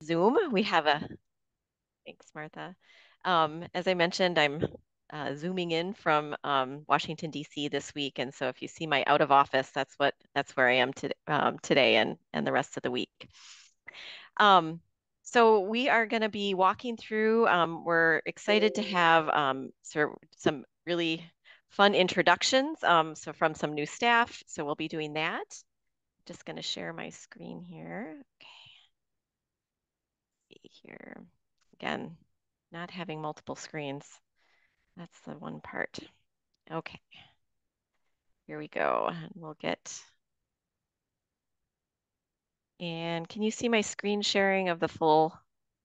Zoom. We have a, thanks, Martha. As I mentioned, I'm zooming in from Washington, D.C. this week. And so if you see my out of office, that's where I am today and the rest of the week. Um, so we are going to be walking through, we're excited to have some really fun introductions. So from some new staff. So we'll be doing that. Just going to share my screen here. Okay. See here. Again, not having multiple screens. That's the one part. Okay. Here we go. And we'll get. And can you see my screen sharing of the full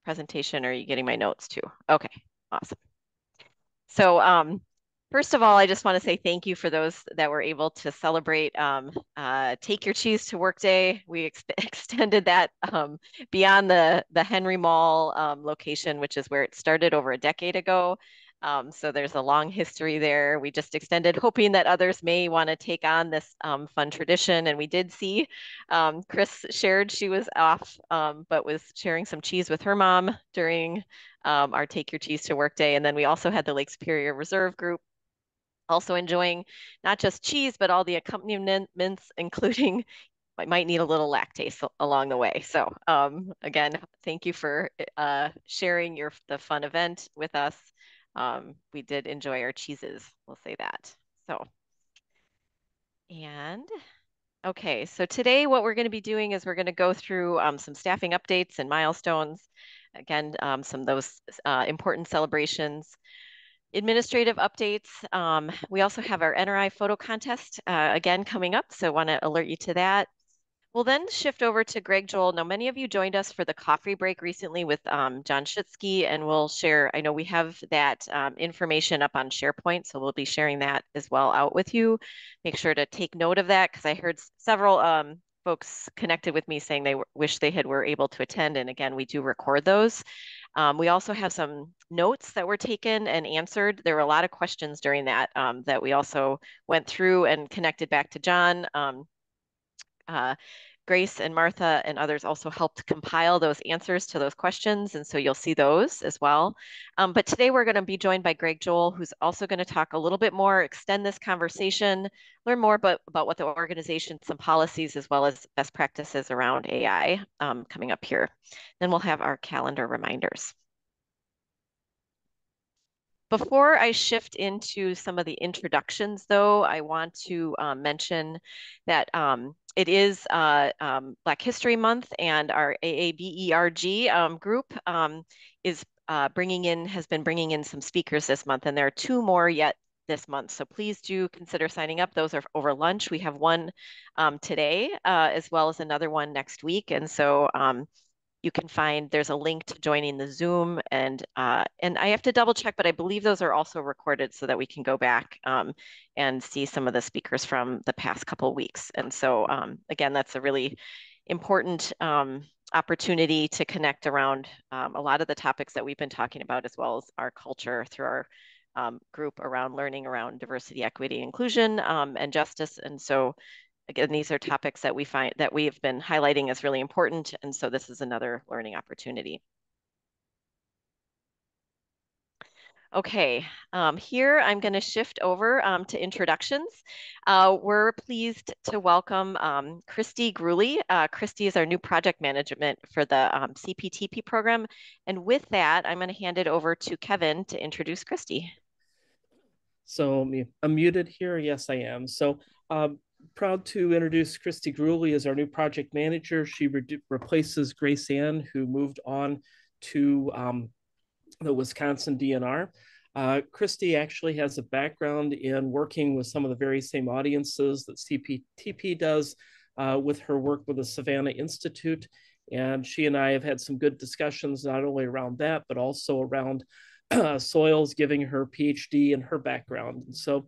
presentation? Or are you getting my notes too? Okay, awesome. So first of all, I just want to say thank you for those that were able to celebrate Take Your Cheese to Work Day. We extended that beyond the Henry Mall location, which is where it started over a decade ago. So there's a long history there. We just extended, hoping that others may want to take on this fun tradition. And we did see Chris shared she was off, but was sharing some cheese with her mom during our Take Your Cheese to Work Day. And then we also had the Lake Superior Reserve group also enjoying not just cheese, but all the accompaniments, including might need a little lactase along the way. So again, thank you for sharing the fun event with us. We did enjoy our cheeses, we'll say that. So, and okay, so today what we're going to be doing is we're going to go through some staffing updates and milestones. Again, some of those important celebrations. Administrative updates. We also have our NRI photo contest again coming up, so want to alert you to that. We'll then shift over to Greg Joel. Now, many of you joined us for the coffee break recently with John Schutzke, and we'll share, I know we have that information up on SharePoint, so we'll be sharing that as well out with you. Make sure to take note of that, because I heard several folks connected with me saying they wish they were able to attend, and again, we do record those. We also have some notes that were taken and answered. There were a lot of questions during that that we also went through and connected back to John. Grace and Martha and others also helped compile those answers to those questions. And so you'll see those as well. But today we're going to be joined by Greg Joel, who's also going to talk a little bit more, extend this conversation, learn more about what the organization, some policies, as well as best practices around AI coming up here. Then we'll have our calendar reminders. Before I shift into some of the introductions, though, I want to mention that it is Black History Month, and our AABERG group is has been bringing in some speakers this month, and there are 2 more yet this month. So please do consider signing up. Those are over lunch. We have one today, as well as another one next week. And so you can find, there's a link to joining the Zoom, and I have to double check, but I believe those are also recorded so that we can go back and see some of the speakers from the past couple of weeks. And so again, that's a really important opportunity to connect around a lot of the topics that we've been talking about, as well as our culture through our group around learning around diversity, equity, inclusion, and justice. And so again, these are topics that we find that we have been highlighting as really important. And so this is another learning opportunity. Okay, here I'm going to shift over to introductions. We're pleased to welcome Christy Gruley. Christy is our new project management for the CPTP program. And with that, I'm going to hand it over to Kevin to introduce Christy. So I'm muted here. Yes, I am. So proud to introduce Christy Gruley as our new project manager. She replaces Grace Ann, who moved on to the Wisconsin DNR. Christy actually has a background in working with some of the very same audiences that CPTP does with her work with the Savannah Institute. And she and I have had some good discussions, not only around that, but also around soils, giving her PhD and her background. And so,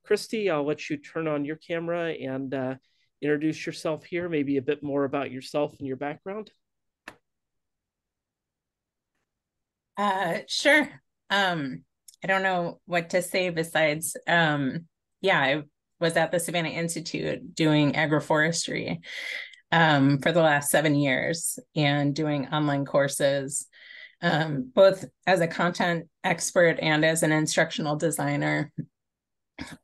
Christy, I'll let you turn on your camera and introduce yourself here, maybe a bit more about yourself and your background. Sure. I don't know what to say besides, yeah, I was at the Savannah Institute doing agroforestry for the last 7 years and doing online courses, both as a content expert and as an instructional designer.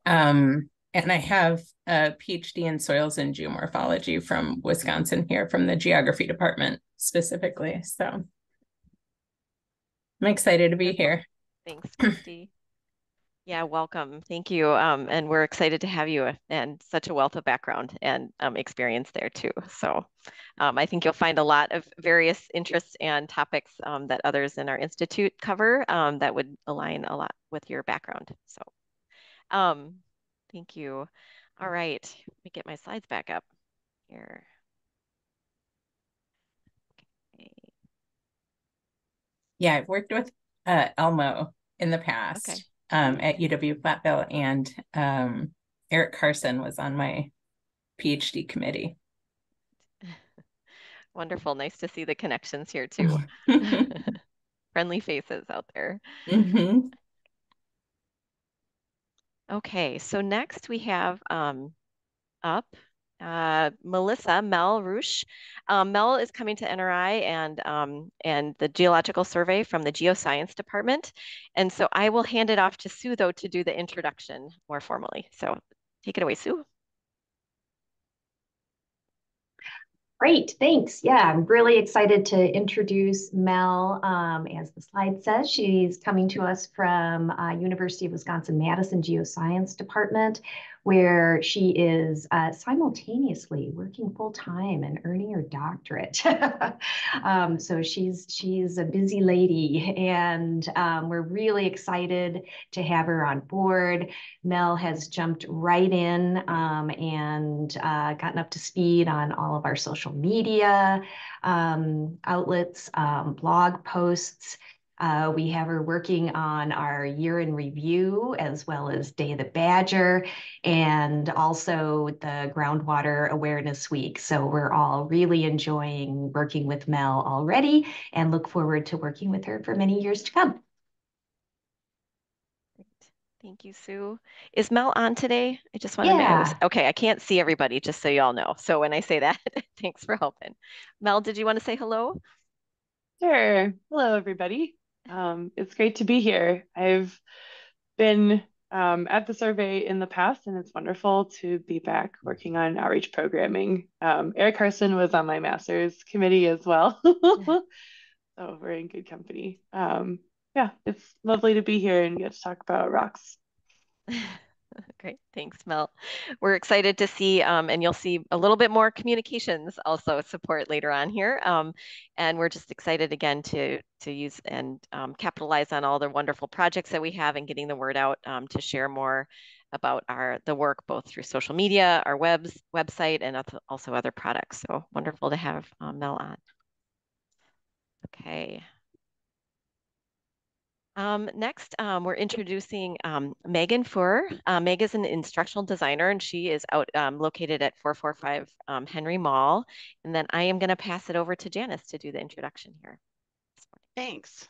And I have a PhD in soils and geomorphology from Wisconsin here, from the geography department specifically. So I'm excited to be here. Thanks, Christy. Yeah, welcome. Thank you. And we're excited to have you and such a wealth of background and experience there too. So I think you'll find a lot of various interests and topics that others in our institute cover that would align a lot with your background. So um, thank you. All right, let me get my slides back up here. Okay. Yeah, I've worked with Elmo in the past at UW Platteville, and Eric Carson was on my PhD committee. Wonderful. Nice to see the connections here too. Friendly faces out there. Mm-hmm. Okay, so next we have up Melissa Mel Roosh. Mel is coming to NRI and the Geological Survey from the Geoscience Department. And so I will hand it off to Sue though to do the introduction more formally. So take it away, Sue. Great, thanks. Yeah, I'm really excited to introduce Mel. As the slide says, she's coming to us from University of Wisconsin-Madison Geoscience Department, where she is simultaneously working full-time and earning her doctorate. So she's a busy lady, and we're really excited to have her on board. Mel has jumped right in and gotten up to speed on all of our social media outlets, blog posts. We have her working on our year in review, as well as Day of the Badger, and also the Groundwater Awareness Week. So we're all really enjoying working with Mel already and look forward to working with her for many years to come. Thank you, Sue. Is Mel on today? I just want to know. Okay, I can't see everybody, just so y'all know. So when I say that, thanks for helping. Mel, did you want to say hello? Sure. Hello, everybody. It's great to be here. I've been at the survey in the past, and it's wonderful to be back working on outreach programming. Eric Carson was on my master's committee as well. So we're in good company. Yeah, it's lovely to be here and get to talk about rocks. Great, thanks, Mel. We're excited to see, and you'll see a little bit more communications also support later on here. And we're just excited again to use and capitalize on all the wonderful projects that we have and getting the word out to share more about the work both through social media, our website, and also other products. So wonderful to have Mel on. Okay. Next, we're introducing Megan Furr. Meg is an instructional designer, and she is located at 445 Henry Mall. And then I am going to pass it over to Janice to do the introduction here. Thanks.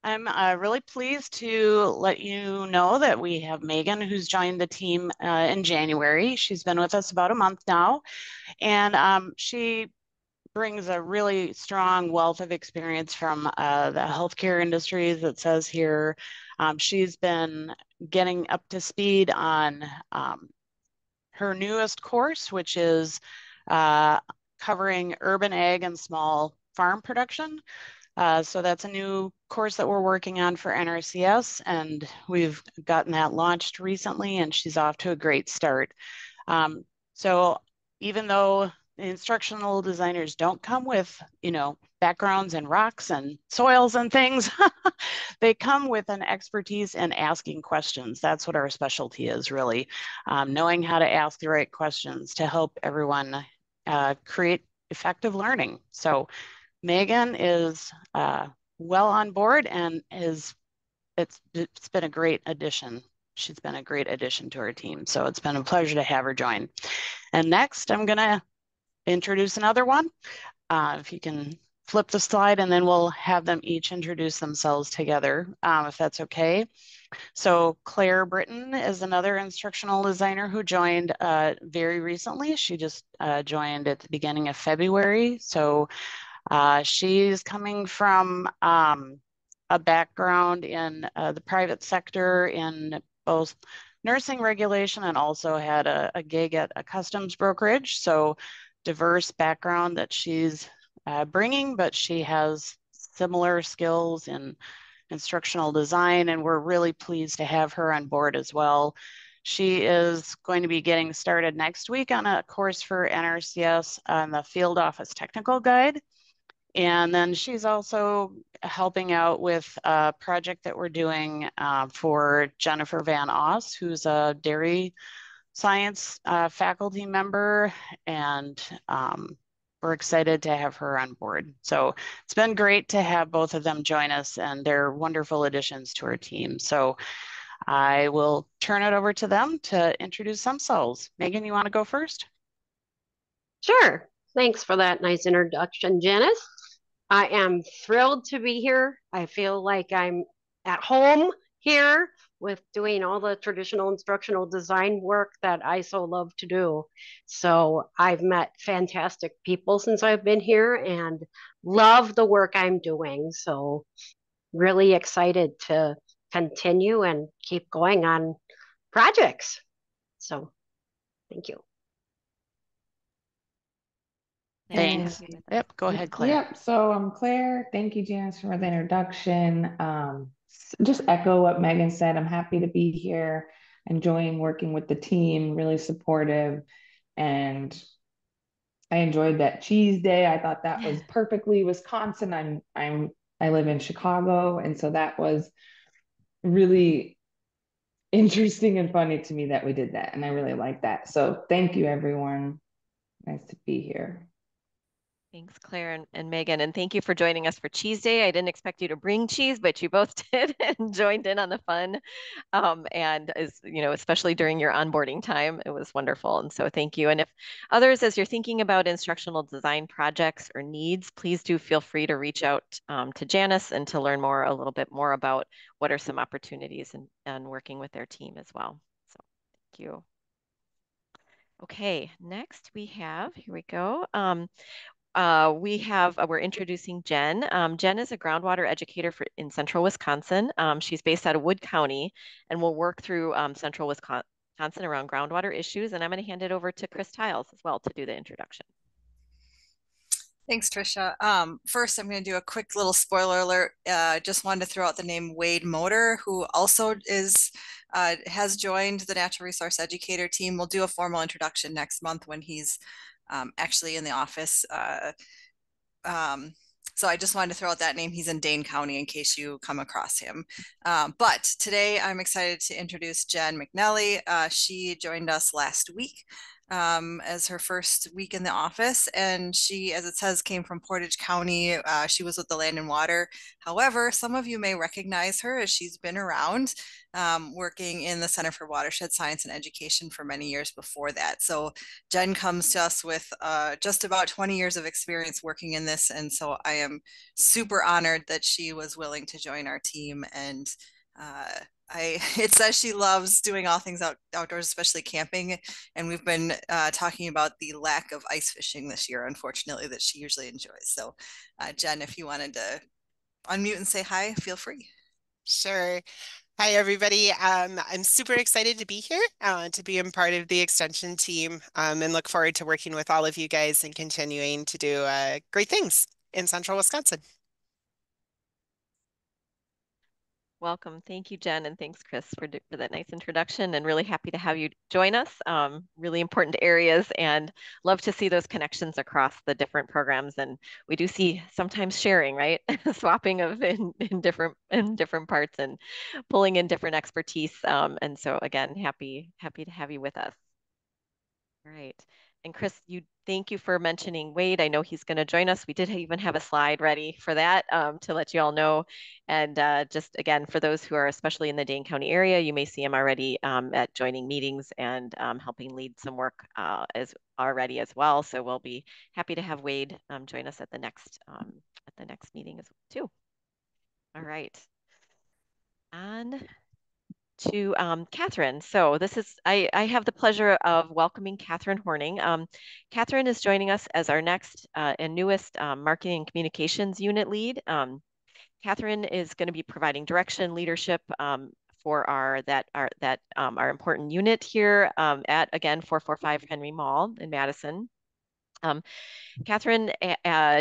I'm really pleased to let you know that we have Megan, who's joined the team in January. She's been with us about a month now, and she brings a really strong wealth of experience from the healthcare industries. It says here she's been getting up to speed on her newest course, which is covering urban ag and small farm production. So that's a new course that we're working on for NRCS, and we've gotten that launched recently, and she's off to a great start. So even though instructional designers don't come with, backgrounds in rocks and soils and things, they come with an expertise in asking questions. That's what our specialty is, really, knowing how to ask the right questions to help everyone create effective learning. So Megan is well on board, and it's been a great addition. She's been a great addition to our team. So it's been a pleasure to have her join. And next, I'm going to introduce another one. If you can flip the slide, and then we'll have them each introduce themselves together, if that's okay. So Claire Britton is another instructional designer who joined very recently. She just joined at the beginning of February. So she's coming from a background in the private sector in both nursing regulation and also had a gig at a customs brokerage. So diverse background that she's bringing, but she has similar skills in instructional design, and we're really pleased to have her on board as well. She is going to be getting started next week on a course for NRCS on the Field Office Technical Guide. And then she's also helping out with a project that we're doing for Jennifer Van Oss, who's a dairy science faculty member, and we're excited to have her on board. So it's been great to have both of them join us, and they're wonderful additions to our team. So I will turn it over to them to introduce themselves. Megan, you want to go first? Sure. Thanks for that nice introduction, Janice. I am thrilled to be here. I feel like I'm at home here with doing all the traditional instructional design work that I so love to do. So I've met fantastic people since I've been here and love the work I'm doing. So really excited to continue and keep going on projects. So thank you. Thanks. Yep, go ahead, Claire. Yep, so I'm Claire. Thank you, Janice, for the introduction. Just echo what Megan said. I'm happy to be here, enjoying working with the team, really supportive. And I enjoyed that cheese day. I thought that was perfectly Wisconsin. I live in Chicago, and so that was really interesting and funny to me that we did that, and I really like that. So thank you, everyone. Nice to be here. Thanks, Claire and Megan, and thank you for joining us for Cheese Day. I didn't expect you to bring cheese, but you both did and joined in on the fun. And as you know, especially during your onboarding time, it was wonderful. And so thank you. And if others, as you're thinking about instructional design projects or needs, please do feel free to reach out to Janice and to learn a little bit more about what are some opportunities and working with their team as well. So thank you. Okay, next we have, here we go. We're introducing Jen. Jen is a groundwater educator in Central Wisconsin. She's based out of Wood County and will work through Central Wisconsin around groundwater issues. And I'm going to hand it over to Chris Tiles as well to do the introduction. Thanks, Tricia. First, I'm going to do a quick little spoiler alert. Just wanted to throw out the name Wade Motor, who also has joined the Natural Resource Educator team. We'll do a formal introduction next month when he's actually in the office. So I just wanted to throw out that name. He's in Dane County in case you come across him. But today I'm excited to introduce Jen McNelly. She joined us last week as her first week in the office. And she, as it says, came from Portage County. She was with the Land and Water. However, some of you may recognize her as she's been around working in the Center for Watershed Science and Education for many years before that. So Jen comes to us with just about 20 years of experience working in this. And so I am super honored that she was willing to join our team. And it says she loves doing all things outdoors, especially camping. And we've been talking about the lack of ice fishing this year, unfortunately, that she usually enjoys. So Jen, if you wanted to unmute and say hi, feel free. Sure. Hi, everybody. I'm super excited to be here, to be a part of the extension team, and look forward to working with all of you guys and continuing to do great things in Central Wisconsin. Welcome. Thank you, Jen, and thanks, Chris, for that nice introduction, and really happy to have you join us. Really important areas, and love to see those connections across the different programs. And we do see sometimes sharing, right? Swapping of in different parts and pulling in different expertise. And so again, happy to have you with us. All right. And Chris, thank you for mentioning Wade. I know he's going to join us. We did even have a slide ready for that to let you all know. And just again, for those who are especially in the Dane County area, you may see him already at joining meetings and helping lead some work as well. So we'll be happy to have Wade join us at the next meeting as well too. All right. On to Catherine. So this is, I have the pleasure of welcoming Catherine Horning. Catherine is joining us as our next and newest marketing and communications unit lead. Catherine is going to be providing direction, leadership for our important unit here at, again, 445 Henry Mall in Madison. Catherine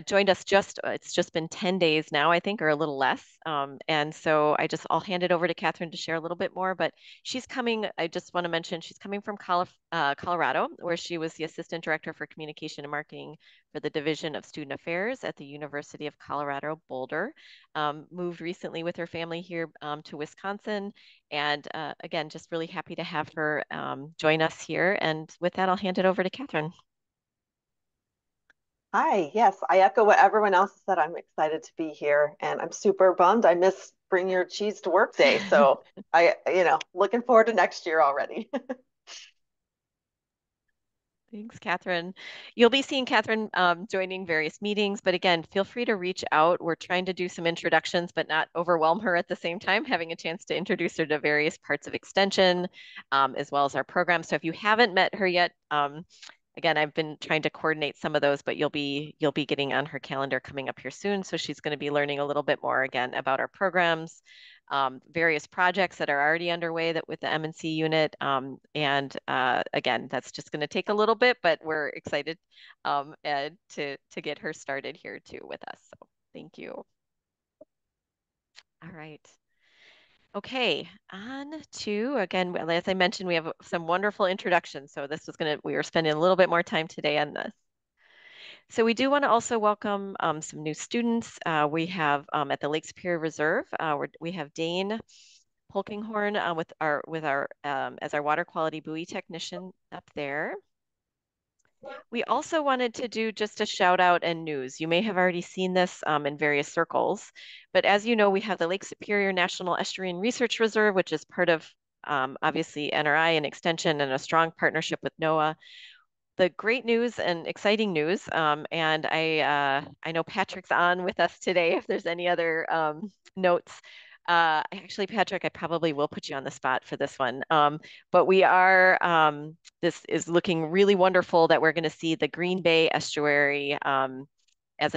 joined us it's just been 10 days now, I think, or a little less. And so I'll hand it over to Catherine to share a little bit more, but I just want to mention, she's coming from Colorado, where she was the Assistant Director for Communication and Marketing for the Division of Student Affairs at the University of Colorado Boulder. Moved recently with her family here to Wisconsin. And again, just really happy to have her join us here. And with that, I'll hand it over to Catherine. Hi, yes, I echo what everyone else said. I'm excited to be here and I'm super bummed. I miss Bring Your Cheese to Work Day. So looking forward to next year already. Thanks, Catherine. You'll be seeing Catherine joining various meetings, but again, feel free to reach out. We're trying to do some introductions, but not overwhelm her at the same time, having a chance to introduce her to various parts of Extension, as well as our program. So if you haven't met her yet, again, I've been trying to coordinate some of those, but you'll be getting on her calendar coming up here soon. So she's going to be learning a little bit more again about our programs, various projects that are already underway with the M&C unit. Again, that's just going to take a little bit, but we're excited to get her started here too with us. So thank you. All right. Okay, on to, again, as I mentioned, we have some wonderful introductions. So we were spending a little bit more time today on this. So we do want to also welcome some new students. We have at the Lake Superior Reserve, we have Dane Polkinghorn as our water quality buoy technician up there. We also wanted to do just a shout out and news. You may have already seen this in various circles, but as you know, we have the Lake Superior National Estuarine Research Reserve, which is part of obviously NRI and Extension and a strong partnership with NOAA. The great news and exciting news, and I know Patrick's on with us today. If there's any other notes, actually, Patrick, I probably will put you on the spot for this one. But this is looking really wonderful that we're going to see the Green Bay Estuary as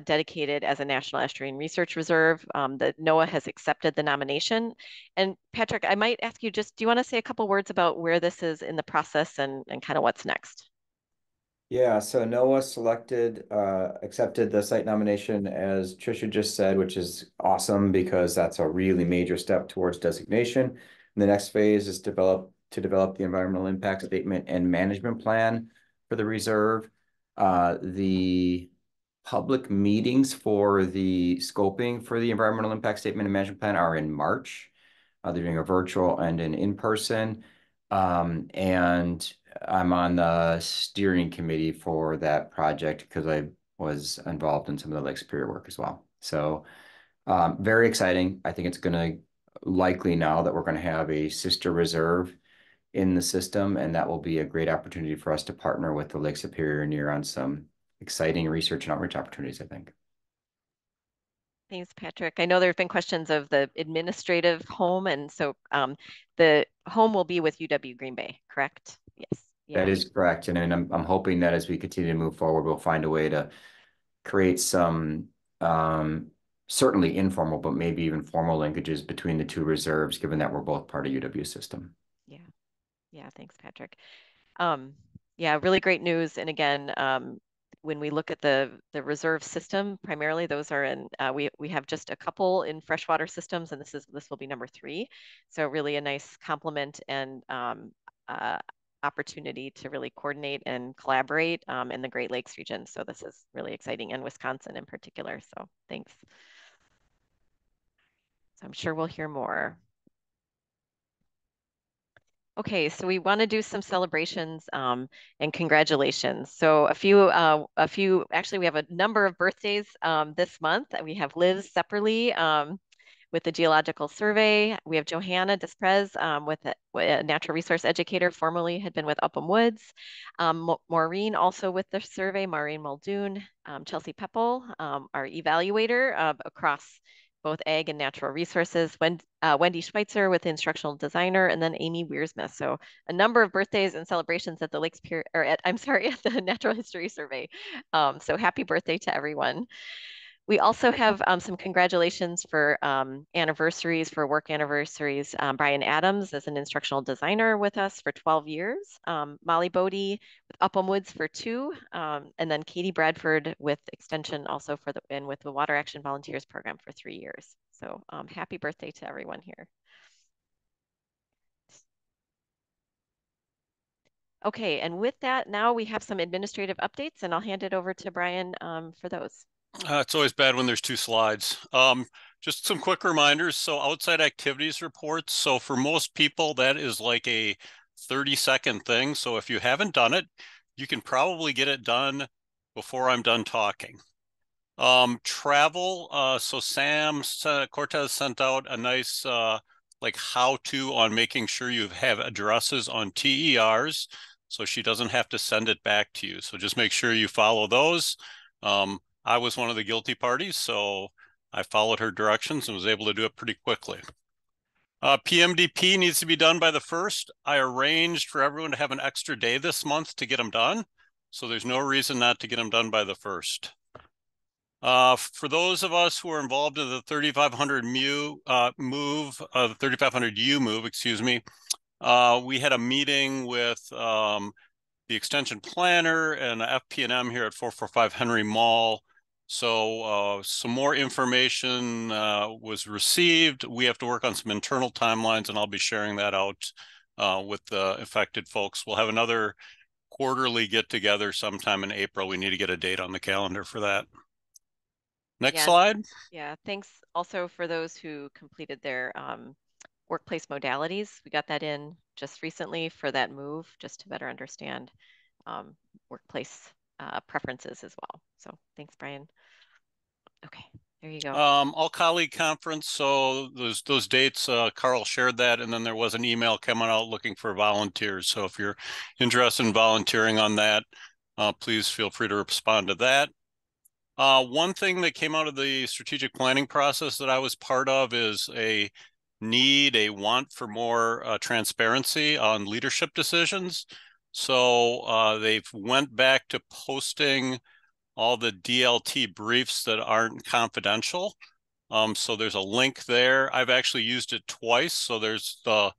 dedicated as a National Estuarine Research Reserve. The NOAA has accepted the nomination. And Patrick, I might ask you do you want to say a couple words about where this is in the process and kind of what's next? Yeah, so NOAA accepted the site nomination, as Trisha just said, which is awesome because that's a really major step towards designation. And the next phase is to develop the environmental impact statement and management plan for the reserve. The public meetings for the scoping for the environmental impact statement and management plan are in March. They're doing a virtual and an in-person. And I'm on the steering committee for that project because I was involved in some of the Lake Superior work as well. So very exciting. I think it's going to likely now that we're going to have a sister reserve in the system, and that will be a great opportunity for us to partner with the Lake Superior and NEAR on some exciting research and outreach opportunities, I think. Thanks, Patrick. I know there have been questions of the administrative home, and so the home will be with UW Green Bay, correct? Yes. Yeah. That is correct. And I'm hoping that as we continue to move forward, we'll find a way to create some certainly informal, but maybe even formal linkages between the two reserves, given that we're both part of UW system. Yeah. Yeah. Thanks, Patrick. Yeah, really great news. And again, when we look at the reserve system, primarily those are in, we have just a couple in freshwater systems, and this will be number 3. So really a nice complement and opportunity to really coordinate and collaborate in the Great Lakes region. So this is really exciting, and Wisconsin in particular. So thanks. So I'm sure we'll hear more. Okay, so we want to do some celebrations and congratulations. So actually we have a number of birthdays this month. We have Liz Sepperly with the Geological Survey. We have Johanna Desprez with a natural resource educator, formerly had been with Upham Woods. Maureen also with the survey, Maureen Muldoon. Chelsea Peppel, our evaluator across both ag and natural resources, Wendy Schweitzer with instructional designer, and then Amy Wiersmith. So a number of birthdays and celebrations at the Lakes Pier, or at, I'm sorry, at the Natural History Survey. So happy birthday to everyone. We also have some congratulations for anniversaries, for work anniversaries. Brian Adams is an instructional designer with us for 12 years. Molly Bodie with Upham Woods for 2. And then Katie Bradford with Extension also for and with the Water Action Volunteers Program for 3 years. So happy birthday to everyone here. Okay, and with that, now we have some administrative updates, and I'll hand it over to Brian for those. It's always bad when there's 2 slides. Just some quick reminders. So outside activities reports. So for most people, that is like a 30-second thing. So if you haven't done it, you can probably get it done before I'm done talking. Travel. So Sam Cortez sent out a nice like how-to on making sure you have addresses on TERs, so she doesn't have to send it back to you. So just make sure you follow those. I was one of the guilty parties, so I followed her directions and was able to do it pretty quickly. PMDP needs to be done by the 1st. I arranged for everyone to have an extra day this month to get them done, so there's no reason not to get them done by the 1st. For those of us who are involved in the 3500 move, the 3500U move, excuse me, we had a meeting with the extension planner and FP&M here at 445 Henry Mall. So some more information was received. We have to work on some internal timelines, and I'll be sharing that out with the affected folks. We'll have another quarterly get together sometime in April. We need to get a date on the calendar for that. Next slide. Yeah, thanks also for those who completed their workplace modalities. We got that in just recently for that move, just to better understand workplace preferences as well. So thanks, Brian. Okay, there you go. All colleague conference. So those dates, Carl shared that, and then there was an email coming out looking for volunteers. So if you're interested in volunteering on that, please feel free to respond to that. One thing that came out of the strategic planning process that I was part of is a want for more transparency on leadership decisions. So they've went back to posting all the DLT briefs that aren't confidential. So there's a link there. I've actually used it twice. So there's the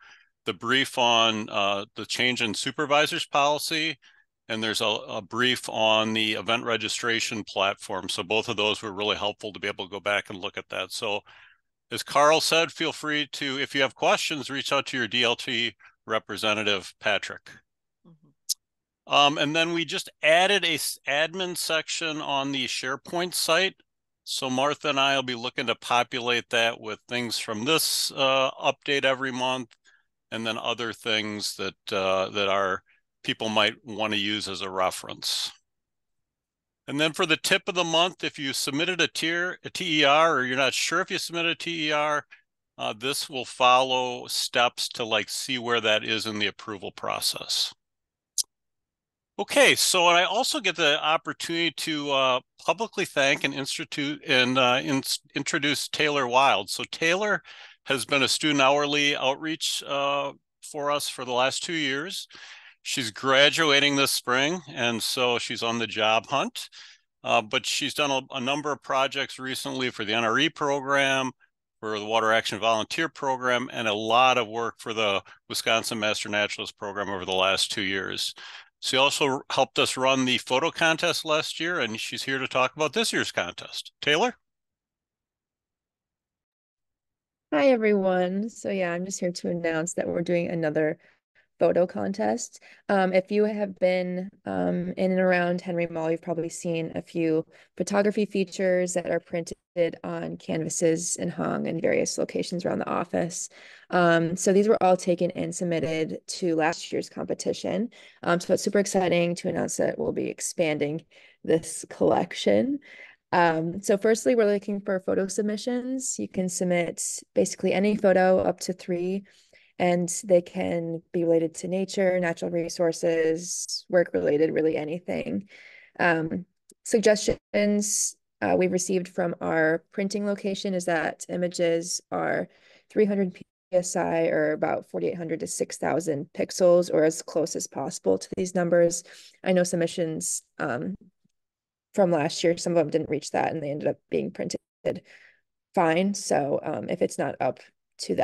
brief on the change in supervisors policy, and there's a brief on the event registration platform. So both of those were really helpful to be able to go back and look at that. So as Carl said, feel free to, if you have questions, reach out to your DLT representative, Patrick. And then we just added a admin section on the SharePoint site. So Martha and I will be looking to populate that with things from this update every month, and then other things that that our people might want to use as a reference. And then for the tip of the month, if you submitted a TER, or you're not sure if you submitted a TER, this will follow steps to like see where that is in the approval process. Okay, so I also get the opportunity to publicly thank and introduce Taylor Wild. So Taylor has been a student hourly outreach for us for the last 2 years. She's graduating this spring, and so she's on the job hunt. But she's done a number of projects recently for the NRI program, for the Water Action Volunteer Program, and a lot of work for the Wisconsin Master Naturalist Program over the last 2 years. She also helped us run the photo contest last year, and she's here to talk about this year's contest. Taylor? Hi, everyone. So yeah, I'm just here to announce that we're doing another photo contest. If you have been in and around Henry Mall, you've probably seen a few photography features that are printed on canvases and hung in various locations around the office. So these were all taken and submitted to last year's competition. So it's super exciting to announce that we'll be expanding this collection. So firstly, we're looking for photo submissions. You can submit basically any photo up to 3, and they can be related to nature, natural resources, work related, really anything. Suggestions we've received from our printing location is that images are 300 PSI or about 4,800 to 6,000 pixels or as close as possible to these numbers. I know submissions from last year, some of them didn't reach that and they ended up being printed fine. So if it's not up to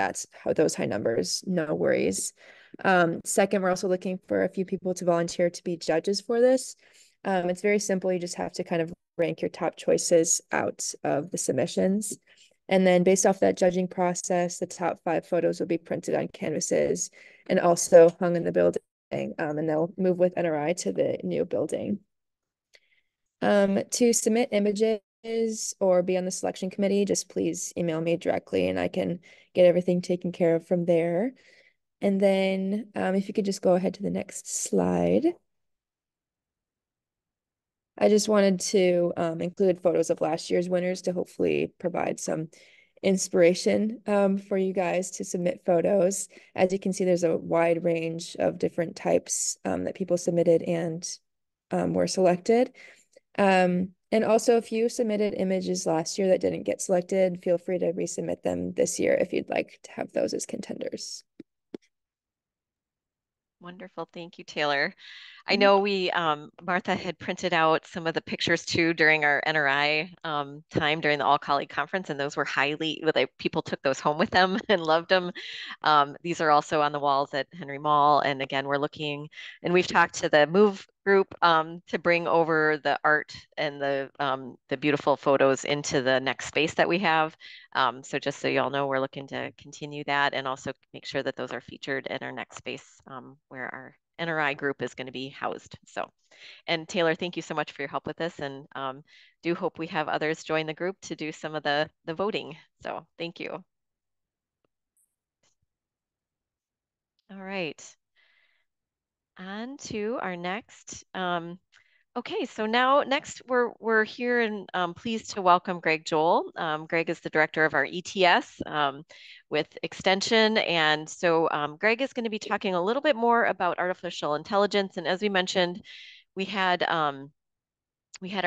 those high numbers, no worries. Second, we're also looking for a few people to volunteer to be judges for this. It's very simple. You just have to kind of rank your top choices out of the submissions. And then based off that judging process, the top 5 photos will be printed on canvases and also hung in the building. And they'll move with NRI to the new building. To submit images or be on the selection committee, just please email me directly and I can get everything taken care of from there. And then if you could just go ahead to the next slide. I just wanted to include photos of last year's winners to hopefully provide some inspiration for you guys to submit photos. As you can see, there's a wide range of different types that people submitted and were selected. And also, if you submitted images last year that didn't get selected, feel free to resubmit them this year if you'd like to have those as contenders. Wonderful. Thank you, Taylor. I know Martha had printed out some of the pictures too during our NRI time during the all colleague conference, and those were people took those home with them and loved them. These are also on the walls at Henry Mall. And again, we're looking, and we've talked to the Move group to bring over the art and the beautiful photos into the next space that we have. So just so you all know, we're looking to continue that and also make sure that those are featured in our next space where our NRI group is going to be housed. So, and Taylor, thank you so much for your help with this, and do hope we have others join the group to do some of the voting. So thank you. All right. On to our next. Okay, so next we're here and pleased to welcome Greg Joel. Greg is the director of our ETS with Extension, and so Greg is going to be talking a little bit more about artificial intelligence. And as we mentioned, we had our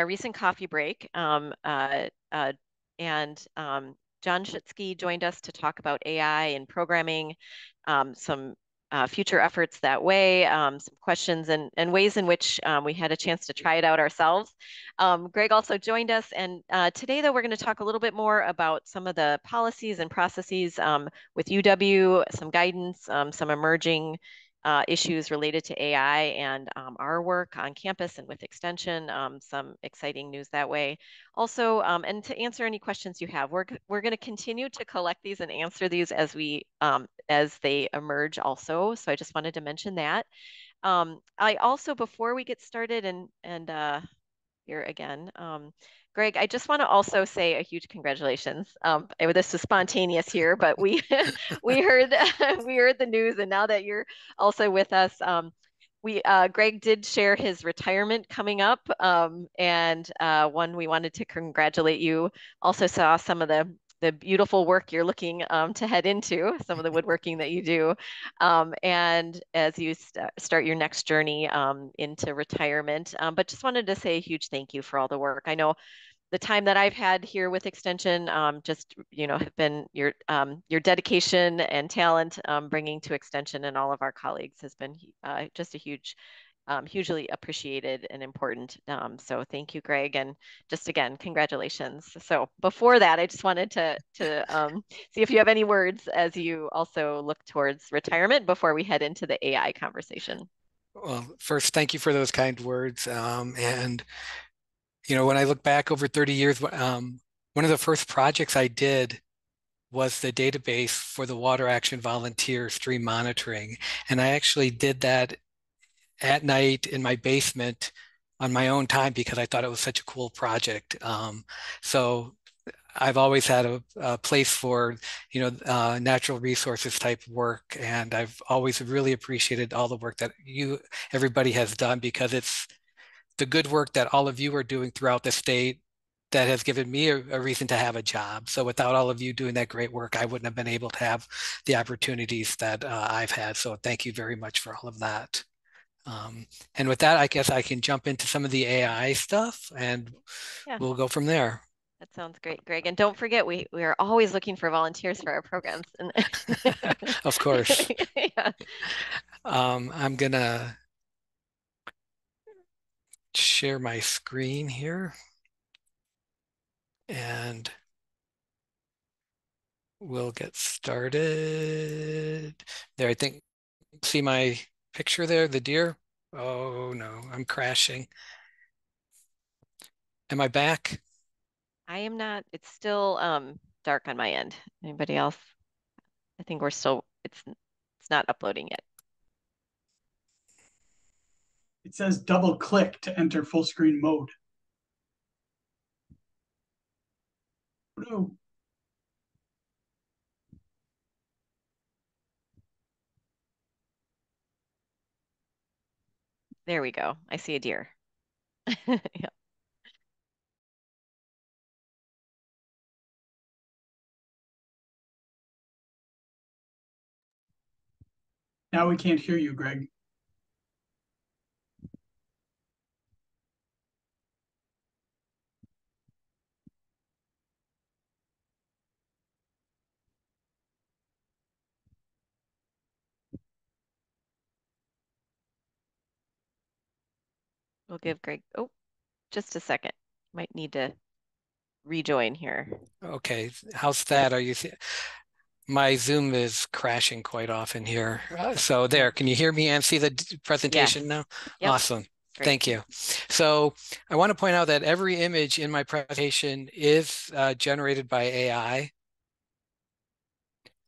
recent coffee break, and John Schutzke joined us to talk about AI and programming, some future efforts that way, some questions and ways in which we had a chance to try it out ourselves. Greg also joined us, and today though we're going to talk a little bit more about some of the policies and processes with UW, some guidance, some emerging issues related to AI and our work on campus and with Extension, some exciting news that way. Also, and to answer any questions you have, we're going to continue to collect these and answer these as they emerge also. So I just wanted to mention that. I also, before we get started and here again, Greg, I just want to also say a huge congratulations. This is spontaneous here, but we we heard we heard the news, and now that you're also with us, Greg did share his retirement coming up, and one we wanted to congratulate you. Also saw some of the beautiful work you're looking to head into, some of the woodworking that you do, and as you start your next journey into retirement. But just wanted to say a huge thank you for all the work. I know the time that I've had here with Extension, just have been your dedication and talent bringing to Extension and all of our colleagues has been just a hugely appreciated and important. So thank you, Greg, and just again, congratulations. So before that, I just wanted to see if you have any words as you also look towards retirement before we head into the AI conversation. Well, first, thank you for those kind words. And when I look back over 30 years, one of the first projects I did was the database for the Water Action Volunteer stream monitoring. And I actually did that at night in my basement on my own time because I thought it was such a cool project. So I've always had a place for, natural resources type work. And I've always really appreciated all the work that everybody has done, because it's the good work that all of you are doing throughout the state that has given me a reason to have a job. So without all of you doing that great work, I wouldn't have been able to have the opportunities that I've had. So thank you very much for all of that. And with that, I guess I can jump into some of the AI stuff and we'll go from there. That sounds great, Greg. And don't forget, we are always looking for volunteers for our programs. Of course. Yeah. I'm gonna share my screen here and we'll get started. There, I think, see my picture there, the deer? Oh no, I'm crashing. Am I back? I am not. It's still dark on my end. Anybody else? I think we're still, it's not uploading yet. It says double click to enter full screen mode. No. There we go. I see a deer. Yeah. Now we can't hear you, Greg. We'll give Greg, oh, just a second. Might need to rejoin here. Okay, how's that? Are you? My Zoom is crashing quite often here. So there, can you hear me and see the presentation now? Yep. Awesome. Great. Thank you. So I want to point out that every image in my presentation is generated by AI.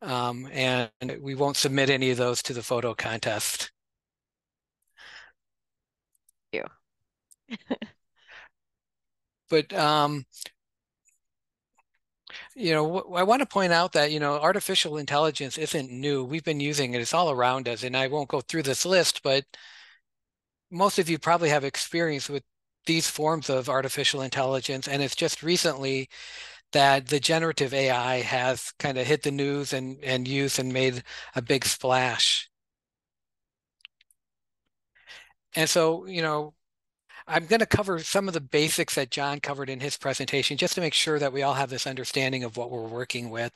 And we won't submit any of those to the photo contest. Thank you. But you know, I want to point out that, you know, artificial intelligence isn't new. We've been using it. It's all around us. And I won't go through this list, but most of you probably have experience with these forms of artificial intelligence. And it's just recently that the generative AI has kind of hit the news and used and made a big splash. And so, you know, I'm going to cover some of the basics that John covered in his presentation, just to make sure that we all have this understanding of what we're working with.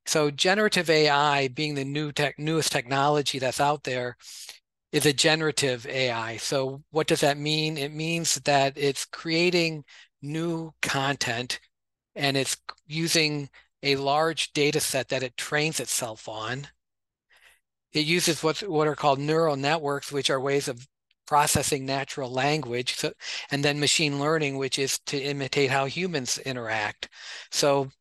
So generative AI, being the newest technology that's out there, is a generative AI. So what does that mean? It means that it's creating new content and it's using a large data set that it trains itself on. It uses what are called neural networks, which are ways of processing natural language, and then machine learning, which is to imitate how humans interact. So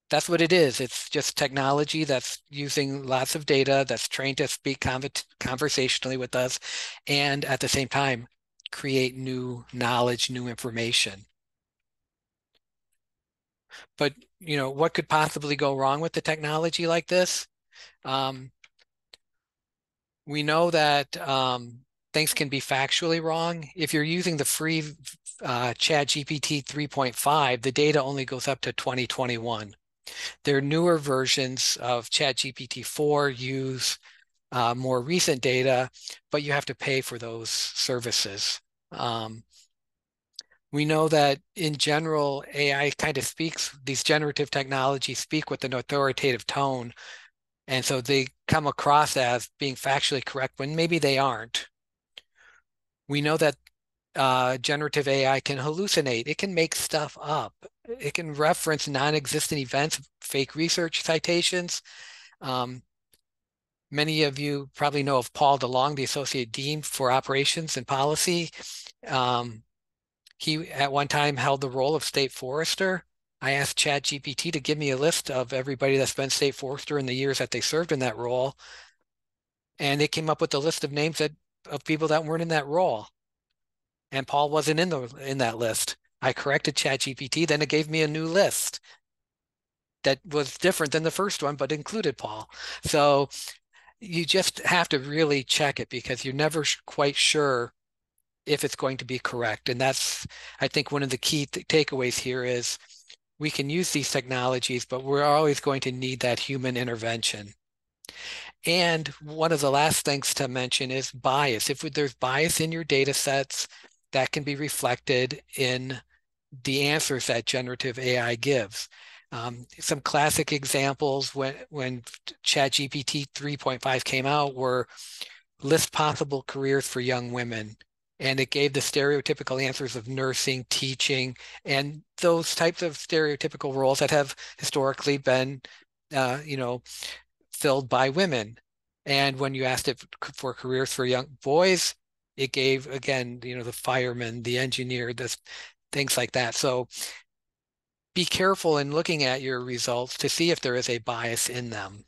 that's what it is. It's just technology that's using lots of data, that's trained to speak conversationally with us, and at the same time, create new knowledge, new information. But, you know, what could possibly go wrong with the technology like this? We know that things can be factually wrong. If you're using the free ChatGPT 3.5, the data only goes up to 2021. Their newer versions of ChatGPT 4 use more recent data, but you have to pay for those services. We know that in general, AI kind of speaks, these generative technologies speak with an authoritative tone. And so they come across as being factually correct when maybe they aren't. We know that generative AI can hallucinate. It can make stuff up. It can reference non-existent events, fake research citations. Many of you probably know of Paul DeLong, the Associate Dean for Operations and Policy. He at one time held the role of State Forester. I asked ChatGPT to give me a list of everybody that's been State Forester in the years that they served in that role. And it came up with a list of names of people that weren't in that role. And Paul wasn't in that list. I corrected ChatGPT, then it gave me a new list that was different than the first one, but included Paul. So you just have to really check it because you're never quite sure if it's going to be correct. And that's, I think, one of the key takeaways here is we can use these technologies, but we're always going to need that human intervention. And one of the last things to mention is bias. If there's bias in your data sets, that can be reflected in the answers that generative AI gives. Some classic examples when ChatGPT 3.5 came out were list possible careers for young women. And it gave the stereotypical answers of nursing, teaching, and those types of stereotypical roles that have historically been, filled by women. And when you asked it for careers for young boys, it gave, again, the fireman, the engineer, this things like that. So be careful in looking at your results to see if there is a bias in them.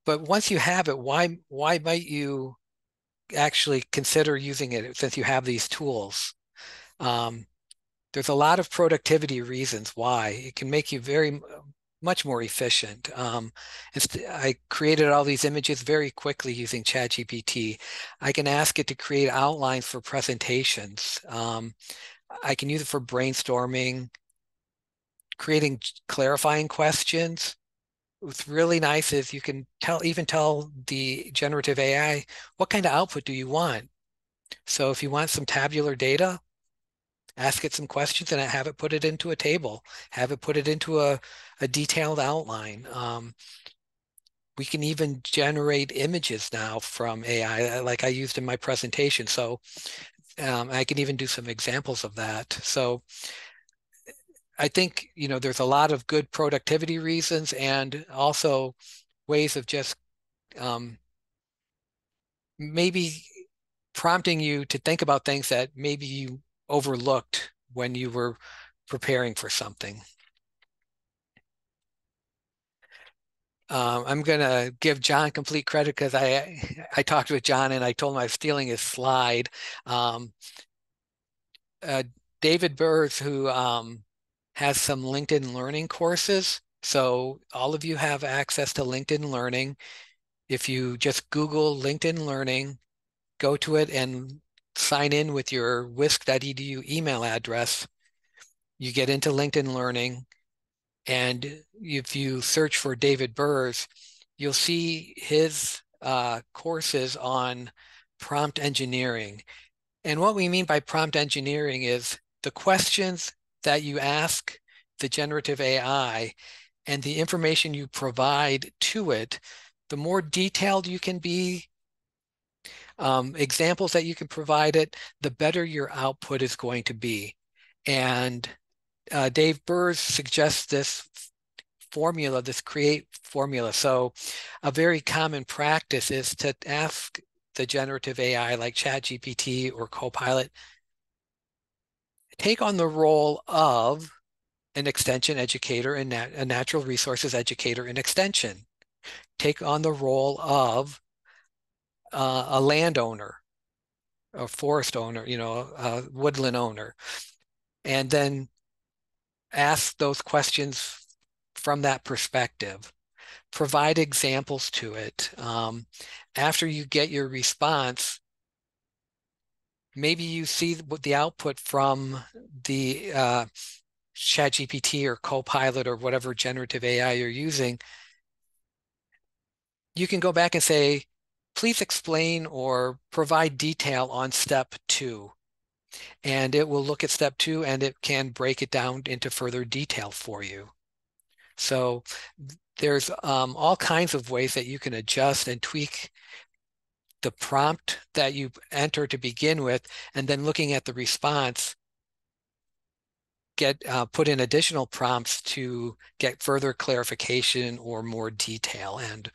But once you have it, why might you actually consider using it since you have these tools? There's a lot of productivity reasons why. It can make you very much more efficient. I created all these images very quickly using ChatGPT. I can ask it to create outlines for presentations. I can use it for brainstorming, creating clarifying questions. What's really nice is you can even tell the generative AI, what kind of output do you want? So if you want some tabular data, ask it some questions and have it put it into a table, have it put it into a detailed outline. We can even generate images now from AI, like I used in my presentation. So I can even do some examples of that. So I think, there's a lot of good productivity reasons and also ways of just maybe prompting you to think about things that maybe you overlooked when you were preparing for something. I'm going to give John complete credit because I talked with John and I told him I was stealing his slide. David Burrs, who has some LinkedIn Learning courses. So all of you have access to LinkedIn Learning. If you just Google LinkedIn Learning, go to it and sign in with your wisc.edu email address, you get into LinkedIn Learning. And if you search for David Burrs, you'll see his courses on prompt engineering. And what we mean by prompt engineering is the questions that you ask the generative AI and the information you provide to it, the more detailed you can be, examples that you can provide it, the better your output is going to be. And Dave Burrs suggests this formula, this create formula. So a very common practice is to ask the generative AI like ChatGPT or Copilot, take on the role of an extension educator and a natural resources educator in extension. Take on the role of a landowner, a forest owner, a woodland owner, and then ask those questions from that perspective. Provide examples to it. After you get your response, maybe you see what the output from the ChatGPT or Copilot or whatever generative AI you're using. You can go back and say, please explain or provide detail on step 2. And it will look at step 2 and it can break it down into further detail for you. So there's all kinds of ways that you can adjust and tweak the prompt that you enter to begin with, and then looking at the response, put in additional prompts to get further clarification or more detail. And,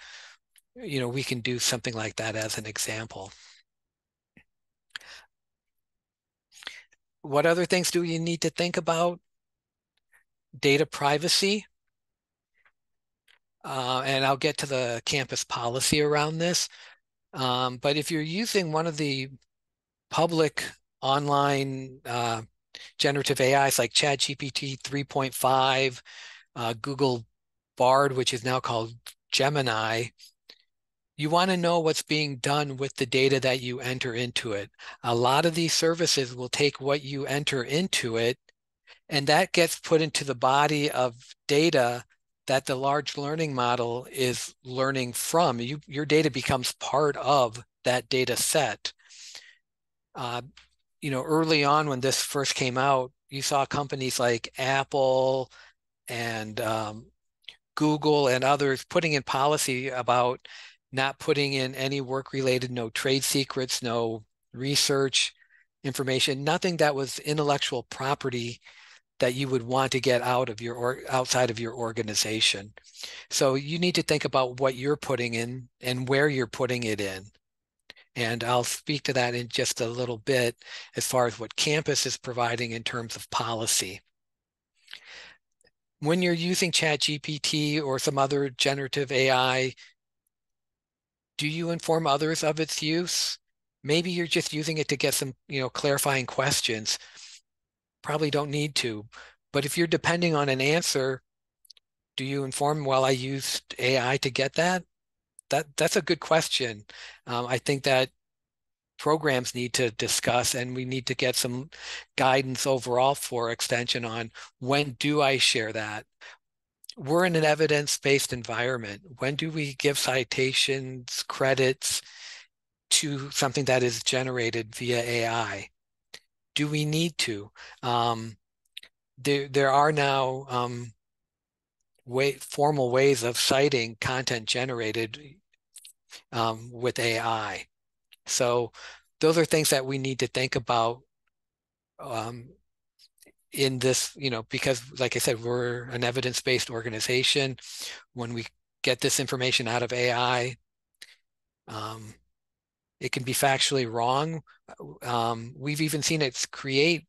we can do something like that as an example. What other things do you need to think about? Data privacy. And I'll get to the campus policy around this. But if you're using one of the public online generative AIs like ChatGPT 3.5, Google Bard, which is now called Gemini, you want to know what's being done with the data that you enter into it. A lot of these services will take what you enter into it, and that gets put into the body of data that the large learning model is learning from. Your data becomes part of that data set. Early on when this first came out, you saw companies like Apple and Google and others putting in policy about not putting in any work-related, no trade secrets, no research information, nothing that was intellectual property that you would want to get out of outside of your organization. So you need to think about what you're putting in and where you're putting it in. And I'll speak to that in just a little bit as far as what campus is providing in terms of policy. When you're using ChatGPT or some other generative AI, do you inform others of its use? Maybe you're just using it to get some, clarifying questions. Probably don't need to. But if you're depending on an answer, do you inform, well, I used AI to get that? That's a good question. I think that programs need to discuss, and we need to get some guidance overall for extension on when do I share that? We're in an evidence-based environment. When do we give citations, credits to something that is generated via AI? Do we need to? There are now formal ways of citing content generated with AI. So those are things that we need to think about in this, because like I said, we're an evidence-based organization. When we get this information out of AI, it can be factually wrong. We've even seen it create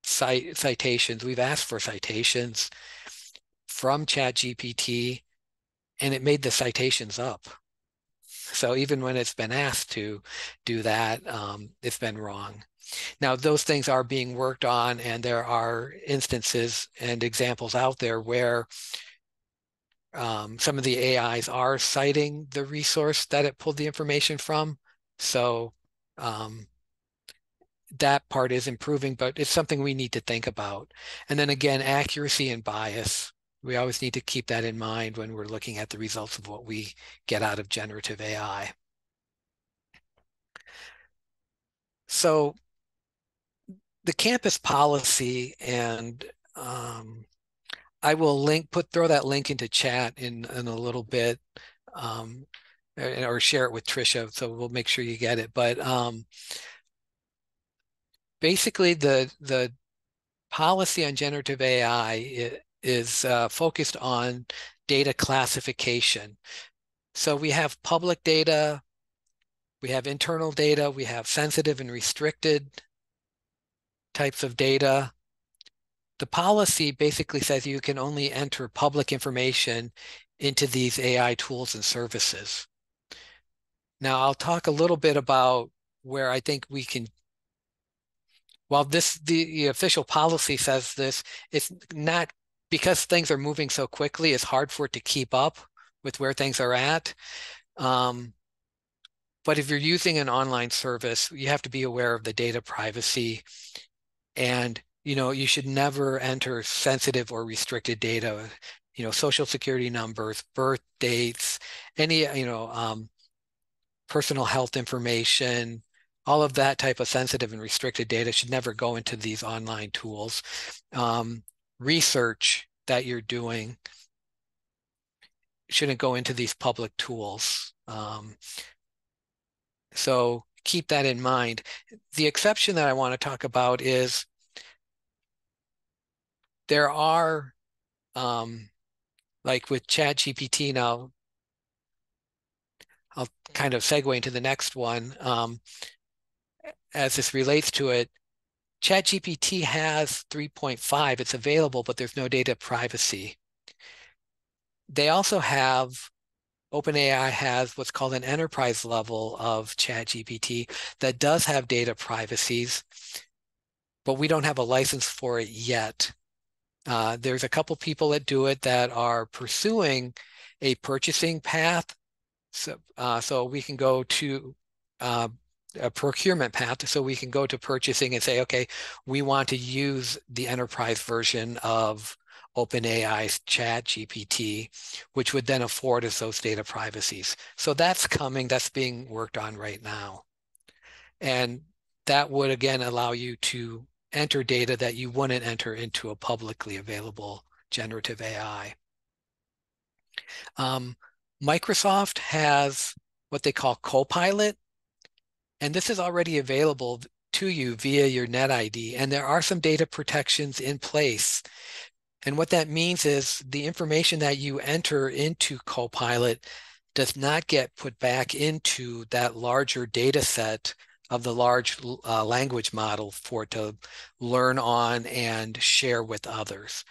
citations. We've asked for citations from ChatGPT, and it made the citations up. So even when it's been asked to do that, it's been wrong. Now, those things are being worked on, and there are instances and examples out there where some of the AIs are citing the resource that it pulled the information from. So that part is improving, but it's something we need to think about. And then again, accuracy and bias. We always need to keep that in mind when we're looking at the results of what we get out of generative AI. So the campus policy, and I will throw that link into chat in a little bit, or share it with Tricia, so we'll make sure you get it. But basically the policy on generative AI is focused on data classification. So we have public data, we have internal data, we have sensitive and restricted types of data. The policy basically says you can only enter public information into these AI tools and services. Now, I'll talk a little bit about where I think we can, while the official policy says this, it's not, because things are moving so quickly, it's hard for it to keep up with where things are at. But if you're using an online service, you have to be aware of the data privacy, and you should never enter sensitive or restricted data, social security numbers, birth dates, any, personal health information, all of that type of sensitive and restricted data should never go into these online tools. Research that you're doing shouldn't go into these public tools. So keep that in mind. The exception that I want to talk about is there are, like with ChatGPT now, I'll kind of segue into the next one. As this relates to it, ChatGPT has 3.5, it's available, but there's no data privacy. They also have, OpenAI has what's called an enterprise level of ChatGPT that does have data privacies, but we don't have a license for it yet. There's a couple people that do it that are pursuing a purchasing path. So we can go to a procurement path. So we can go to purchasing and say, okay, we want to use the enterprise version of OpenAI's Chat GPT, which would then afford us those data privacies. So that's coming, that's being worked on right now. And that would again allow you to enter data that you wouldn't enter into a publicly available generative AI. Microsoft has what they call Copilot, and this is already available to you via your NetID, and there are some data protections in place. And what that means is the information that you enter into Copilot does not get put back into that larger data set of the large language model for it to learn on and share with others.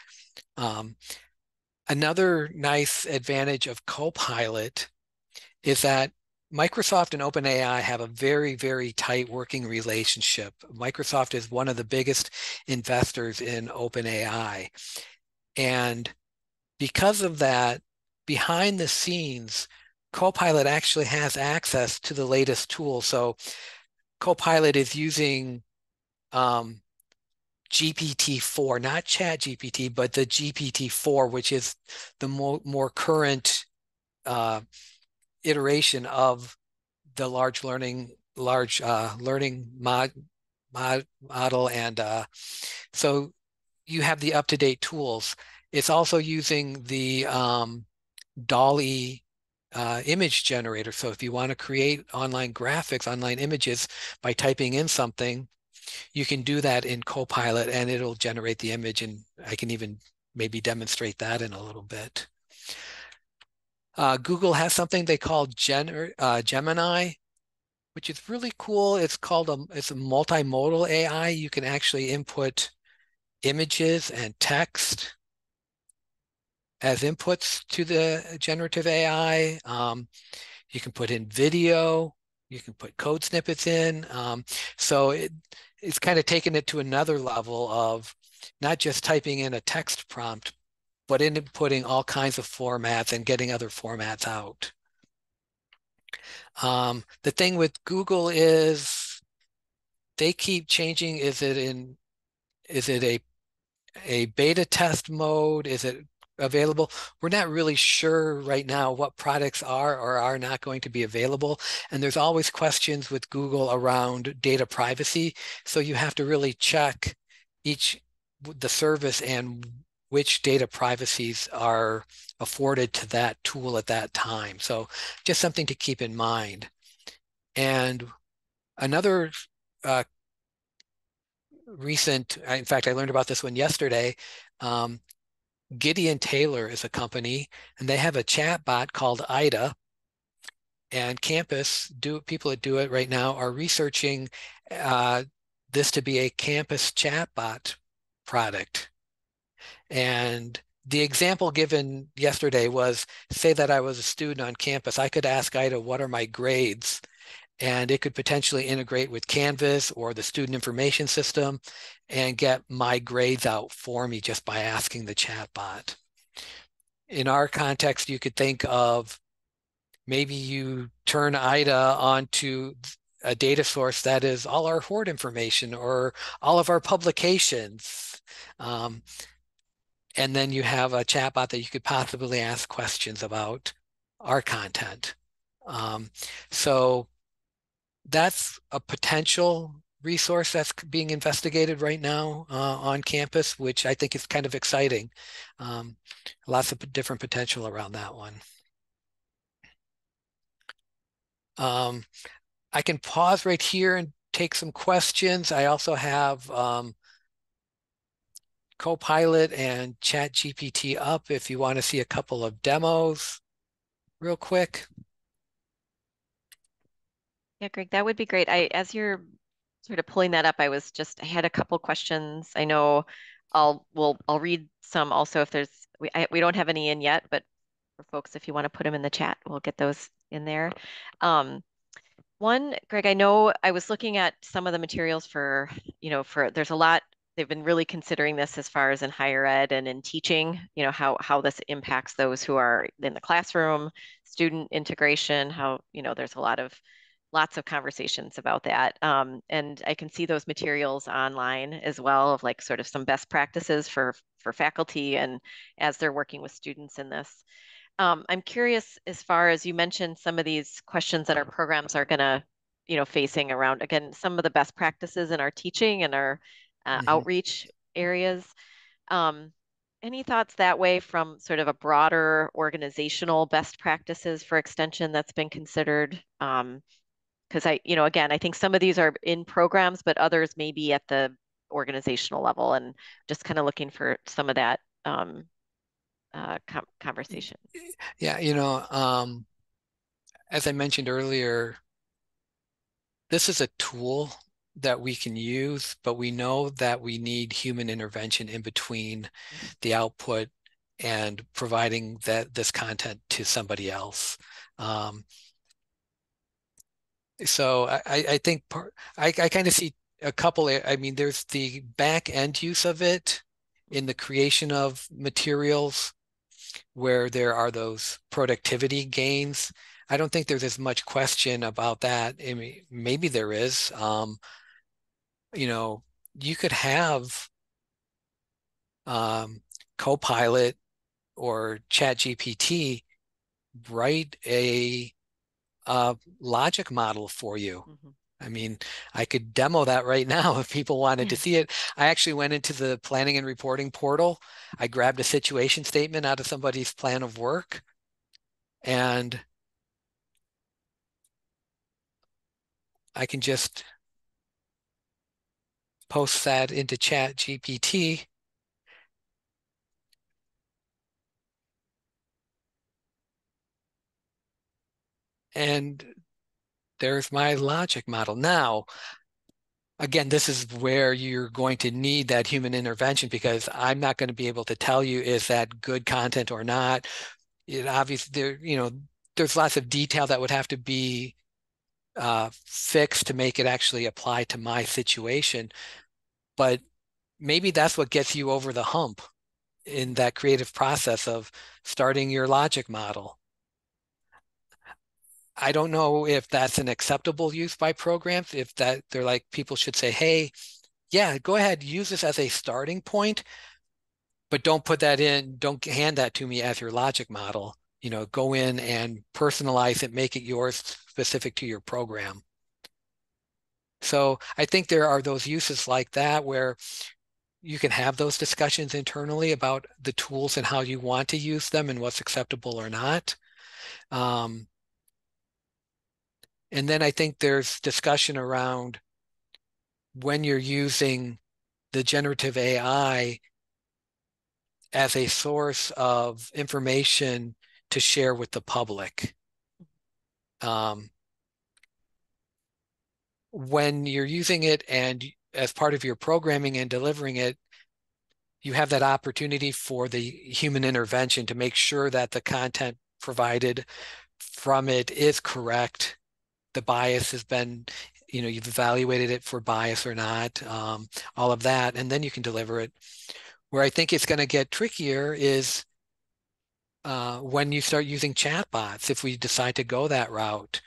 Another nice advantage of Copilot is that Microsoft and OpenAI have a very, very tight working relationship. Microsoft is one of the biggest investors in OpenAI. And because of that, behind the scenes, Copilot actually has access to the latest tools. So Copilot is using GPT-4, not ChatGPT, but the GPT-4, which is the more current iteration of the large learning model. And so you have the up-to-date tools. It's also using the DALL-E image generator. So if you want to create online graphics, online images by typing in something, you can do that in Copilot and it'll generate the image. And I can even maybe demonstrate that in a little bit. Google has something they call Gemini, which is really cool. It's it's a multimodal AI. You can actually input images and text as inputs to the generative AI. You can put in video, you can put code snippets in. So it's kind of taken it to another level of not just typing in a text prompt, but inputting all kinds of formats and getting other formats out. The thing with Google is they keep changing. Is it a beta test mode? Is it available? We're not really sure right now what products are or are not going to be available. And there's always questions with Google around data privacy. So you have to really check the service and which data privacies are afforded to that tool at that time. So just something to keep in mind. And another recent, in fact, I learned about this one yesterday. Gideon Taylor is a company, and they have a chat bot called Ida. And people that do it right now are researching this to be a campus chatbot product. And the example given yesterday was, say that I was a student on campus, I could ask Ida, what are my grades? And it could potentially integrate with Canvas or the student information system and get my grades out for me just by asking the chatbot. In our context, you could think of maybe you turn IDA onto a data source that is all our hoard information or all of our publications. And then you have a chatbot that you could possibly ask questions about our content. So that's a potential resource that's being investigated right now on campus, which I think is kind of exciting. Lots of different potential around that one. I can pause right here and take some questions. I also have Copilot and ChatGPT up if you want to see a couple of demos real quick. Yeah, Greg, that would be great. As you're sort of pulling that up, I had a couple questions. I know I'll read some also if we don't have any in yet, but for folks, if you want to put them in the chat, we'll get those in there. One, Greg, I know I was looking at some of the materials there's a lot, they've been really considering this as far as in higher ed and in teaching, how this impacts those who are in the classroom, student integration, how, there's lots of conversations about that. And I can see those materials online as well of like sort of some best practices for for faculty and as they're working with students in this. I'm curious, as far as you mentioned, some of these questions that our programs are going to, facing around, again, some of the best practices in our teaching and our outreach areas. Any thoughts that way from sort of a broader organizational best practices for extension that's been considered? Because again, I think some of these are in programs, but others may be at the organizational level, and just kind of looking for some of that conversation. Yeah, as I mentioned earlier, this is a tool that we can use, but we know that we need human intervention in between the output and providing this content to somebody else. So I think I kind of see a couple. I mean, there's the back end use of it in the creation of materials where there are those productivity gains. I don't think there's as much question about that. I mean, maybe there is. You could have Copilot or ChatGPT write a logic model for you. I mean, I could demo that right now if people wanted to see it. I actually went into the planning and reporting portal. I grabbed a situation statement out of somebody's plan of work, and I can just post that into ChatGPT. And there's my logic model. Now, again, this is where you're going to need that human intervention, because I'm not going to be able to tell you is that good content or not. It obviously there's lots of detail that would have to be fixed to make it actually apply to my situation. But maybe that's what gets you over the hump in that creative process of starting your logic model. I don't know if that's an acceptable use by programs, if that they're like, people should say, hey, yeah, go ahead, use this as a starting point, but don't put that in, don't hand that to me as your logic model. Go in and personalize it, make it yours, specific to your program. So I think there are those uses like that where you can have those discussions internally about the tools and how you want to use them and what's acceptable or not. And then I think there's discussion around when you're using the generative AI as a source of information to share with the public. When you're using it and as part of your programming and delivering it, you have that opportunity for the human intervention to make sure that the content provided from it is correct. The bias has been, you've evaluated it for bias or not, all of that, and then you can deliver it. Where I think it's going to get trickier is when you start using chatbots, if we decide to go that route.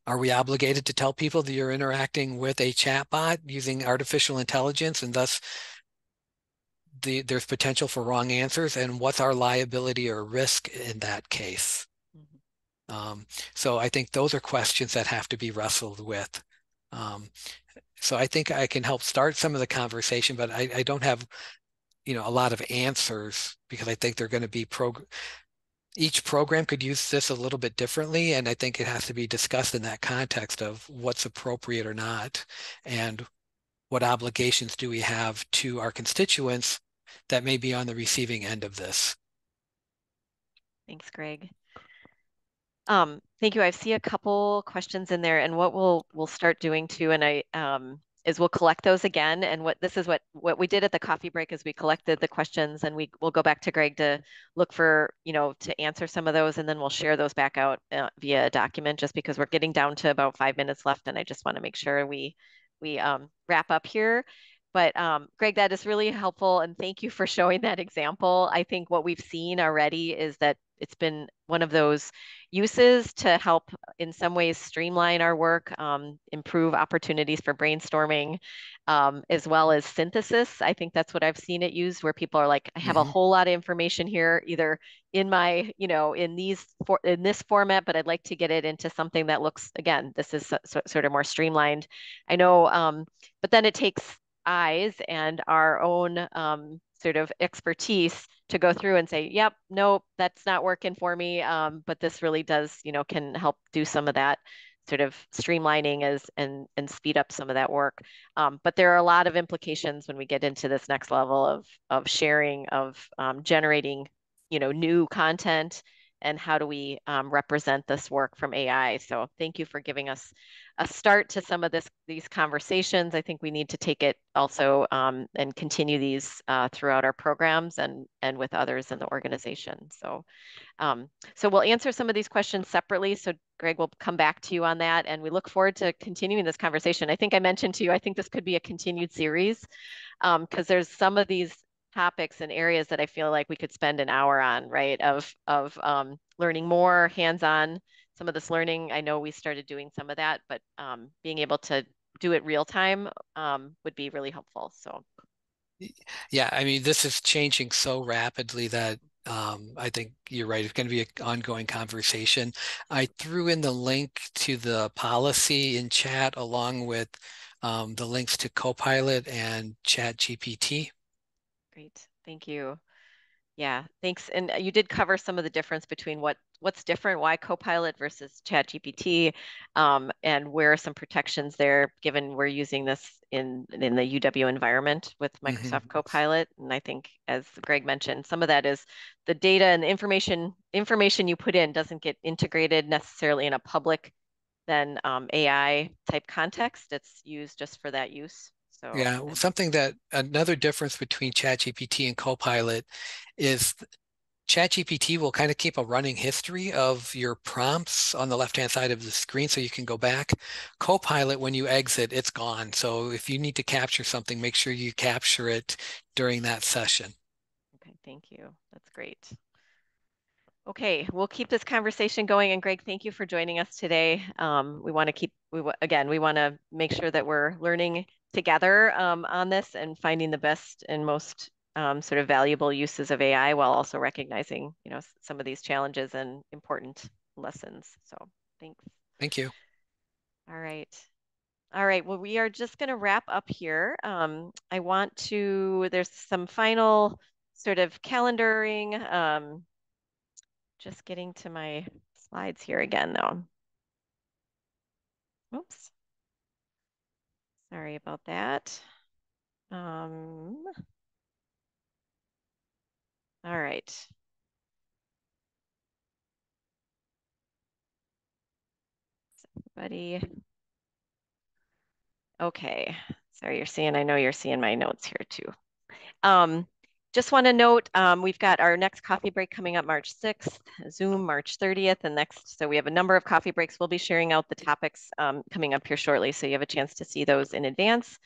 Are we obligated to tell people that you're interacting with a chatbot using artificial intelligence, and thus there's potential for wrong answers? And what's our liability or risk in that case? So I think those are questions that have to be wrestled with. So I think I can help start some of the conversation, but I don't have, a lot of answers, because I think they're going to be each program could use this a little bit differently, and I think it has to be discussed in that context of what's appropriate or not, and what obligations do we have to our constituents that may be on the receiving end of this. Thanks, Greg. Thank you. I see a couple questions in there, and what we'll start doing too, and is we'll collect those again. And what we did at the coffee break is we collected the questions, and we'll go back to Greg to look for, to answer some of those, and then we'll share those back out via a document, just because we're getting down to about 5 minutes left, and I just want to make sure we wrap up here. But Greg, that is really helpful, and thank you for showing that example. I think what we've seen already is that it's been one of those uses to help in some ways streamline our work, improve opportunities for brainstorming, as well as synthesis. I think that's what I've seen it used, where people are like, I have a whole lot of information here, either in my, in this format, but I'd like to get it into something that looks, again, this is sort of more streamlined. I know, but then it takes eyes and our own sort of expertise to go through and say, yep, nope, that's not working for me. But this really does, can help do some of that sort of streamlining and speed up some of that work. But there are a lot of implications when we get into this next level of sharing, of generating, new content, and how do we represent this work from AI. So thank you for giving us a start to some of these conversations. I think we need to take it also and continue these throughout our programs and with others in the organization. So so we'll answer some of these questions separately. So Greg will come back to you on that, and we look forward to continuing this conversation. I think I mentioned to you, I think this could be a continued series because there's some of these topics and areas that I feel like we could spend an hour on, right? Of learning more hands-on. Some of this learning, I know we started doing some of that, but being able to do it real time would be really helpful. So. Yeah, I mean, this is changing so rapidly that I think you're right. It's going to be an ongoing conversation. I threw in the link to the policy in chat along with the links to Copilot and ChatGPT. Great, thank you. Yeah, thanks. And you did cover some of the difference between what's different, why Copilot versus ChatGPT, and where are some protections there, given we're using this in the UW environment with Microsoft Copilot. And I think, as Greg mentioned, some of that is the data and the information you put in doesn't get integrated necessarily in a public then AI type context. It's used just for that use. So yeah, another difference between ChatGPT and Copilot is ChatGPT will kind of keep a running history of your prompts on the left-hand side of the screen so you can go back. Copilot, when you exit, it's gone. So if you need to capture something, make sure you capture it during that session. Okay, thank you. That's great. Okay, we'll keep this conversation going. And Greg, thank you for joining us today. We want to make sure that we're learning together on this and finding the best and most sort of valuable uses of AI while also recognizing, some of these challenges and important lessons. So thanks. Thank you. All right. All right, well, we are just going to wrap up here. There's some final sort of calendaring. Just getting to my slides here again, though. Oops. Sorry about that. All right. Everybody. Okay. Sorry, I know you're seeing my notes here too. Just want to note, we've got our next coffee break coming up March 6th, Zoom March 30th, and next, so we have a number of coffee breaks. We'll be sharing out the topics coming up here shortly, so you have a chance to see those in advance.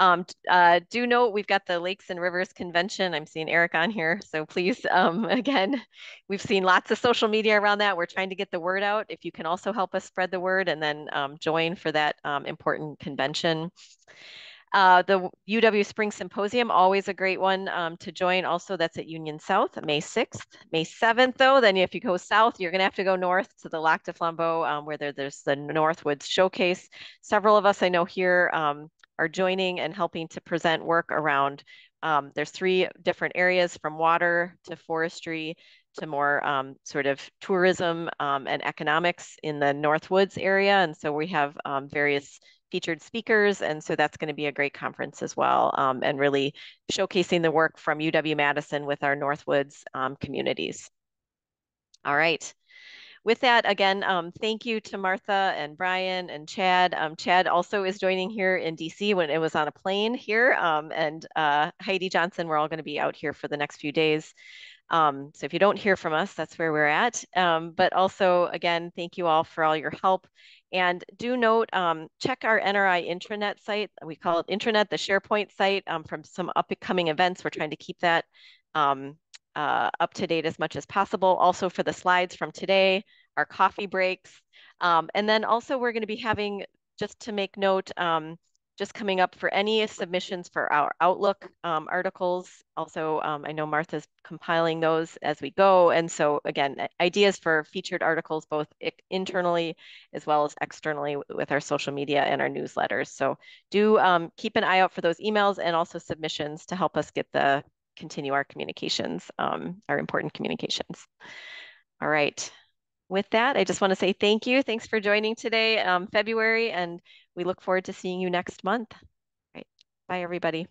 Do note, we've got the Lakes and Rivers Convention. I'm seeing Eric on here, so please, again, we've seen lots of social media around that. We're trying to get the word out. If you can also help us spread the word and then join for that important convention. The UW Spring Symposium, always a great one to join. Also, that's at Union South, May 6th. May 7th, though, then if you go south, you're going to have to go north to the Lac de Flambeau, where there's the Northwoods Showcase. Several of us I know here are joining and helping to present work around. There's 3 different areas, from water to forestry to more sort of tourism and economics in the Northwoods area. And so we have various featured speakers, and so that's going to be a great conference as well, and really showcasing the work from UW-Madison with our Northwoods communities. All right. With that, again, thank you to Martha and Brian and Chad. Chad also is joining here in DC when it was on a plane here, and Heidi Johnson, we're all going to be out here for the next few days. So if you don't hear from us, that's where we're at. But also, again, thank you all for all your help. And do note, check our NRI intranet site. We call it intranet, the SharePoint site, from some upcoming events. We're trying to keep that up to date as much as possible. Also for the slides from today, our coffee breaks. And then also we're going to be having, just to make note, just coming up for any submissions for our Outlook articles. Also, I know Martha's compiling those as we go. And so again, ideas for featured articles, both internally as well as externally with our social media and our newsletters. So do keep an eye out for those emails and also submissions to help us continue our communications, our important communications. All right. With that, I just want to say thank you. Thanks for joining today, February, and we look forward to seeing you next month. All right. Bye, everybody.